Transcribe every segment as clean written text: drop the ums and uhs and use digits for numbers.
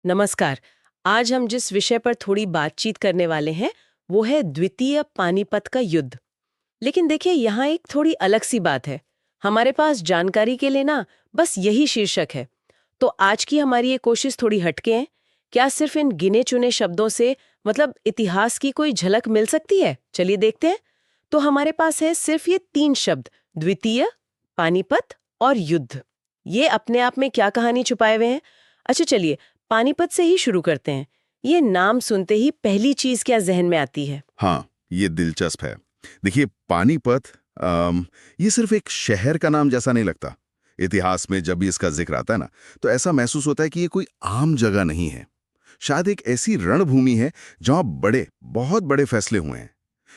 नमस्कार। आज हम जिस विषय पर थोड़ी बातचीत करने वाले हैं वो है द्वितीय पानीपत का युद्ध। लेकिन देखिए यहाँ एक थोड़ी अलग सी बात है। हमारे पास जानकारी के लिए ना बस यही शीर्षक है। तो आज की हमारी ये कोशिश थोड़ी हटके है। क्या सिर्फ इन गिने चुने शब्दों से मतलब इतिहास की कोई झलक मिल सकती है? चलिए देखते हैं। तो हमारे पास है सिर्फ ये 3 शब्द, द्वितीय, पानीपत और युद्ध। ये अपने आप में क्या कहानी छुपाए हुए हैं? अच्छा चलिए, पानीपत से ही शुरू करते हैं। ये नाम सुनते ही पहली चीज क्या जहन में आती है? हाँ, ये दिलचस्प है। देखिए, पानीपत ये सिर्फ एक शहर का नाम जैसा नहीं लगता। इतिहास में जब भी इसका जिक्र आता है ना, तो ऐसा महसूस होता है कि ये कोई आम जगह नहीं है। शायद एक ऐसी रणभूमि है जहाँ बहुत बड़े फैसले हुए हैं।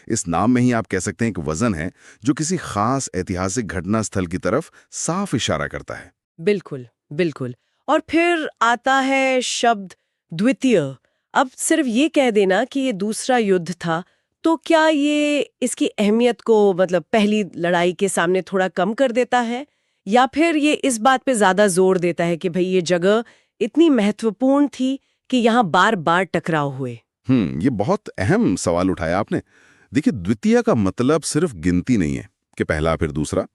इस नाम में ही आप कह सकते हैं कि वजन है जो किसी खास ऐतिहासिक घटना स्थल की तरफ साफ इशारा करता है। बिल्कुल, बिल्कुल। और फिर आता है शब्द द्वितीय। अब सिर्फ ये कह देना कि ये दूसरा युद्ध था, तो क्या ये इसकी अहमियत को मतलब पहली लड़ाई के सामने थोड़ा कम कर देता है? या फिर ये इस बात पे ज्यादा जोर देता है कि भाई ये जगह इतनी महत्वपूर्ण थी कि यहाँ बार-बार टकराव हुए? ये बहुत अहम सवाल उठाया आपने। देखिए, द्वितीय का मतलब सिर्फ गिनती नहीं है कि पहला फिर दूसरा।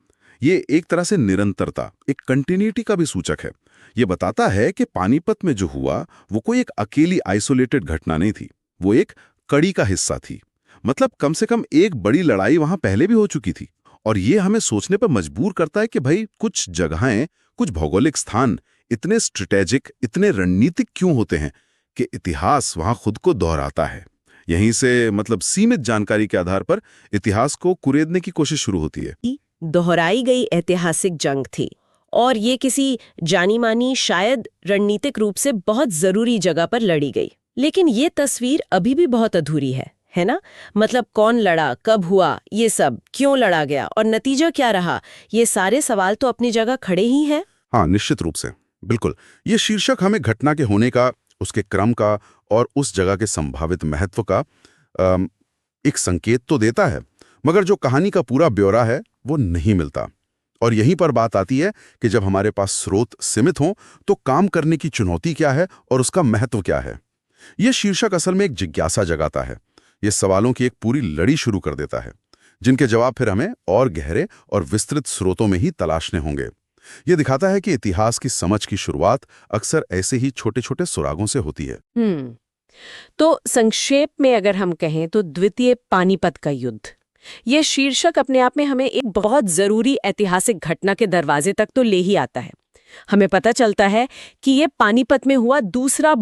ये एक तरह से निरंतरता, एक कंटिन्यूटी का भी सूचक है। ये बताता है कि पानीपत में जो हुआ वो कोई एक अकेली आइसोलेटेड घटना नहीं थी, वो एक कड़ी का हिस्सा थी। मतलब कम से कम एक बड़ी लड़ाई वहां पहले भी हो चुकी थी। और ये हमें सोचने पर मजबूर करता है कि भाई कुछ जगहें, कुछ भौगोलिक स्थान इतने स्ट्रेटेजिक, इतने रणनीतिक क्यों होते हैं कि इतिहास वहां खुद को दोहराता है। यहीं से मतलब सीमित जानकारी के आधार पर इतिहास को कुरेदने की कोशिश शुरू होती है। दोहराई गई ऐतिहासिक जंग थी और ये किसी जानी मानी शायद रणनीतिक रूप से बहुत जरूरी जगह पर लड़ी गई। लेकिन ये तस्वीर अभी भी बहुत अधूरी है ना? मतलब कौन लड़ा, कब हुआ, ये सब क्यों लड़ा गया और नतीजा क्या रहा, ये सारे सवाल तो अपनी जगह खड़े ही हैं। हाँ, निश्चित रूप से। बिल्कुल। ये शीर्षक हमें घटना के होने का, उसके क्रम का और उस जगह के संभावित महत्व का एक संकेत तो देता है, मगर जो कहानी का पूरा ब्यौरा है वो नहीं मिलता। और यहीं पर बात आती है कि जब हमारे पास स्रोत सीमित हों तो काम करने की चुनौती क्या है और उसका महत्व क्या है। यह शीर्षक असल में एक जिज्ञासा जगाता है। ये सवालों की एक पूरी लड़ी शुरू कर देता है, जिनके जवाब फिर हमें और गहरे और विस्तृत स्रोतों में ही तलाशने होंगे। ये दिखाता है कि इतिहास की समझ की शुरुआत अक्सर ऐसे ही छोटे छोटे सुरागों से होती है। तो संक्षेप में अगर हम कहें तो द्वितीय पानीपत का युद्ध, यह शीर्षक अपने आप में हमें एक बहुत जरूरी ऐतिहासिक घटना के दरवाजे तक तो ले ही आता है। हमें पता चलता है कि यह पानीपत में हुआ दूसरा